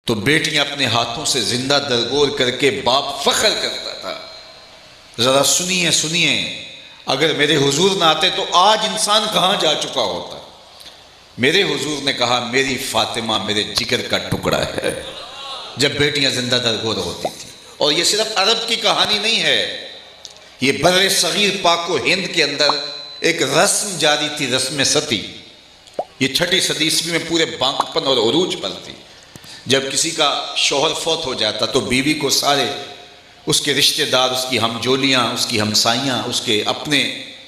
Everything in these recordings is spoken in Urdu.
تو بیٹیاں اپنے ہاتھوں سے زندہ درگور کر کے باپ فخر کرتا تھا۔ ذرا سنیے، اگر میرے حضور نہ آتے تو آج انسان کہاں جا چکا ہوتا۔ میرے حضور نے کہا میری فاطمہ میرے جگر کا ٹکڑا ہے، جب بیٹیاں زندہ درگور ہوتی تھیں۔ اور یہ صرف عرب کی کہانی نہیں ہے، یہ بر صغیر پاک و ہند کے اندر ایک رسم جاری تھی، رسم ستی۔ یہ 6 صدی عیسوی میں پورے بانکپن اور عروج پر تھی۔ جب کسی کا شوہر فوت ہو جاتا تو بیوی کو سارے اس کے رشتہ دار، اس کی ہمجولیاں، اس کی ہمسائیاں، اس کے اپنے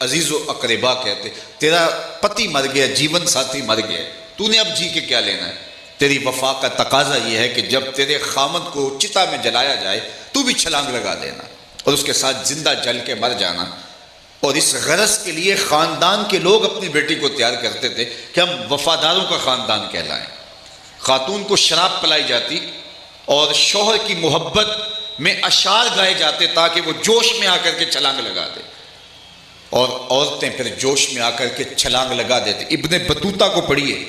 عزیز و اقربا کہتے، تیرا پتی مر گیا، جیون ساتھی مر گیا، تو نے اب جی کے کیا لینا ہے؟ تیری وفا کا تقاضا یہ ہے کہ جب تیرے خامد کو چتا میں جلایا جائے تو بھی چھلانگ لگا دینا اور اس کے ساتھ زندہ جل کے مر جانا۔ اور اس غرض کے لیے خاندان کے لوگ اپنی بیٹی کو تیار کرتے تھے کہ ہم وفاداروں کا خاندان کہلائیں۔ خاتون کو شراب پلائی جاتی اور شوہر کی محبت میں اشعار گائے جاتے تاکہ وہ جوش میں آ کر کے چھلانگ لگا دے، اور عورتیں پھر جوش میں آ کر کے چھلانگ لگا دیتے۔ ابن بطوطہ کو پڑھیے،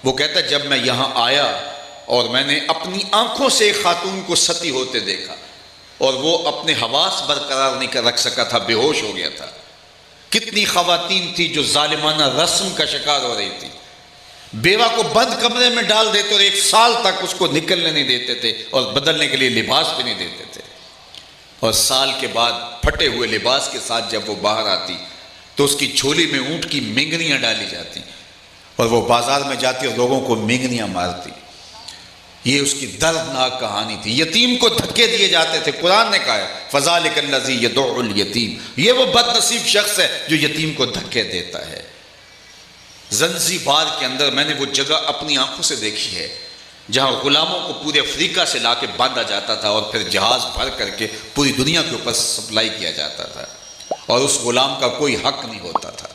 وہ کہتا ہے جب میں یہاں آیا اور میں نے اپنی آنکھوں سے ایک خاتون کو ستی ہوتے دیکھا اور وہ اپنے حواس برقرار نہیں رکھ سکا تھا، بے ہوش ہو گیا تھا۔ کتنی خواتین تھی جو ظالمانہ رسم کا شکار ہو رہی تھی، بیوہ کو بند کمرے میں ڈال دیتے اور 1 سال تک اس کو نکلنے نہیں دیتے تھے اور بدلنے کے لیے لباس بھی نہیں دیتے تھے، اور سال کے بعد پھٹے ہوئے لباس کے ساتھ جب وہ باہر آتی تو اس کی جھولی میں اونٹ کی مینگنیاں ڈالی جاتی اور وہ بازار میں جاتی اور لوگوں کو مینگنیاں مارتی۔ یہ اس کی دردناک کہانی تھی۔ یتیم کو دھکے دیے جاتے تھے، قرآن نے کہا ہے فَذَلِكَ الَّذِي يَدُعُّ الْيَتِيمَ، یہ وہ بد نصیب شخص ہے جو یتیم کو دھکے دیتا ہے۔ زنزیبار کے اندر میں نے وہ جگہ اپنی آنکھوں سے دیکھی ہے جہاں غلاموں کو پورے افریقہ سے لا کے باندھا جاتا تھا اور پھر جہاز بھر کر کے پوری دنیا کے اوپر سپلائی کیا جاتا تھا، اور اس غلام کا کوئی حق نہیں ہوتا تھا۔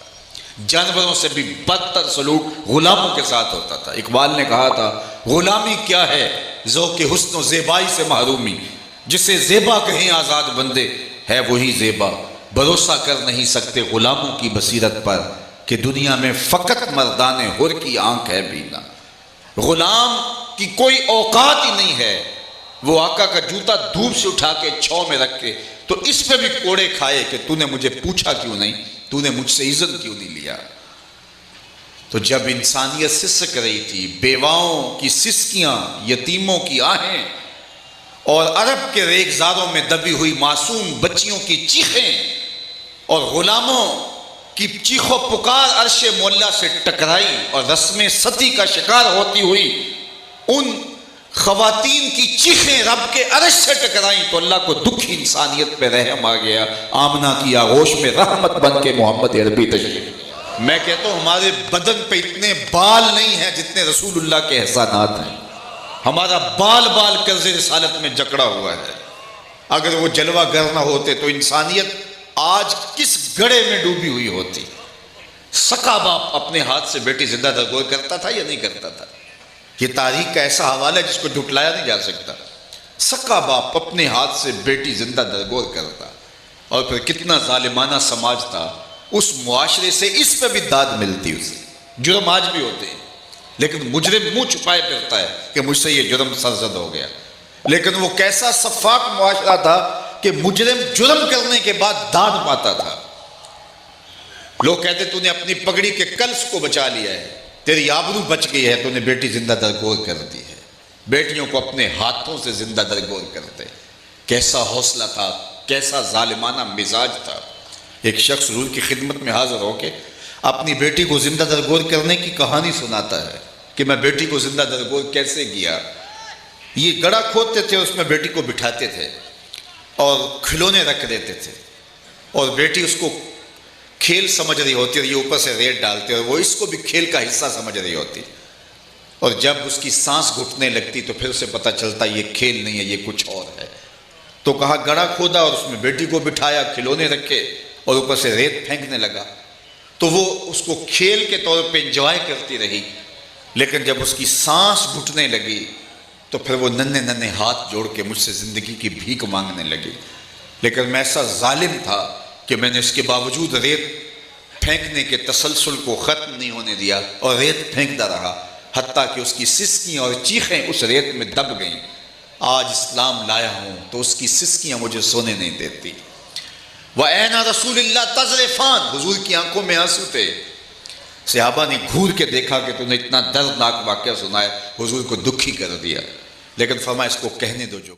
جانوروں سے بھی بدتر سلوک غلاموں کے ساتھ ہوتا تھا۔ اقبال نے کہا تھا غلامی کیا ہے ذوق حسن و زیبائی سے محرومی، جسے زیبا کہیں آزاد بندے ہے وہی زیبا، بھروسہ کر نہیں سکتے غلاموں کی بصیرت پر کہ دنیا میں فقط مردان حر کی آنکھ ہے بینا۔ غلام کی کوئی اوقات ہی نہیں ہے، وہ آقا کا جوتا دھوپ سے اٹھا کے چھاؤں میں رکھ کے تو اس پہ بھی کوڑے کھائے کہ تو نے مجھے پوچھا کیوں نہیں، تو نے مجھ سے عزت کیوں نہیں لیا۔ تو جب انسانیت سسک رہی تھی، بیواؤں کی سسکیاں، یتیموں کی آہیں اور عرب کے ریگزاروں میں دبی ہوئی معصوم بچیوں کی چیخیں اور غلاموں کی چیخ و پکار عرش مولا سے ٹکرائی اور رسم ستی کا شکار ہوتی ہوئی ان خواتین کی چیخیں رب کے عرش سے ٹکرائیں تو اللہ کو دکھ انسانیت پہ رحم آ گیا۔ آمنہ کی آغوش میں رحمت بن کے محمد عربی تشریف۔ میں کہتا ہوں ہمارے بدن پہ اتنے بال نہیں ہیں جتنے رسول اللہ کے احسانات ہیں۔ ہمارا بال بال قرض رسالت میں جکڑا ہوا ہے۔ اگر وہ جلوہ گر نہ ہوتے تو انسانیت آج کس گڑھے میں ڈوبی ہوئی ہوتی۔ سکا باپ اپنے ہاتھ سے بیٹی زندہ درگور کرتا تھا یا نہیں کرتا تھا؟ یہ تاریخ کا ایسا حوالہ ہے جس کو جھٹلایا نہیں جا سکتا۔ سکا باپ اپنے ہاتھ سے بیٹی زندہ درگور کرتا، اور پھر کتنا ظالمانہ سماج تھا، اس معاشرے سے اس پہ بھی داد ملتی اسے۔ جرم آج بھی ہوتے ہیں لیکن مجرم منہ چھپائے پھرتا ہے کہ مجھ سے یہ جرم سرزد ہو گیا، لیکن وہ کیسا شفاف معاشرہ تھا کہ مجرم جرم کرنے کے بعد داد پاتا تھا۔ لوگ کہتے تو نے اپنی پگڑی کے کلس کو بچا لیا ہے، تیری آبرو بچ گئی ہے، تو نے بیٹی زندہ درگور کر دی ہے۔ بیٹیوں کو اپنے ہاتھوں سے زندہ درگور کرتے، کیسا حوصلہ تھا، کیسا ظالمانہ مزاج تھا۔ ایک شخص حضور کی خدمت میں حاضر ہو کے اپنی بیٹی کو زندہ درگور کرنے کی کہانی سناتا ہے کہ میں بیٹی کو زندہ درگور کیسے کیا۔ یہ گڑھا کھودتے تھے، اس میں بیٹی کو بٹھاتے تھے اور کھلونے رکھ دیتے تھے، اور بیٹی اس کو کھیل سمجھ رہی ہوتی اور یہ اوپر سے ریت ڈالتے اور وہ اس کو بھی کھیل کا حصہ سمجھ رہی ہوتی، اور جب اس کی سانس گھٹنے لگتی تو پھر اسے پتہ چلتا یہ کھیل نہیں ہے، یہ کچھ اور ہے۔ تو کہا گڑھا کھودا اور اس میں بیٹی کو بٹھایا، کھلونے رکھے اور اوپر سے ریت پھینکنے لگا، تو وہ اس کو کھیل کے طور پہ انجوائے کرتی رہی، لیکن جب اس کی سانس گھٹنے لگی تو پھر وہ ننھے ننھے ہاتھ جوڑ کے مجھ سے زندگی کی بھیک مانگنے لگی۔ لیکن میں ایسا ظالم تھا کہ میں نے اس کے باوجود ریت پھینکنے کے تسلسل کو ختم نہیں ہونے دیا اور ریت پھینکتا رہا۔ حتیٰ کہ اس کی سسکیاں اور چیخیں اس ریت میں دب گئیں۔ آج اسلام لایا ہوں تو اس کی سسکیاں مجھے سونے نہیں دیتی۔ وَأَيْنَ رسول اللہ تذرفان، حضور کی آنکھوں میں آنسو تھے۔ صحابہ نے گھور کے دیکھا کہ تم نے اتنا دردناک واقعہ سنایا، حضور کو دکھی کر دیا، لیکن فرمایا اس کو کہنے دو جو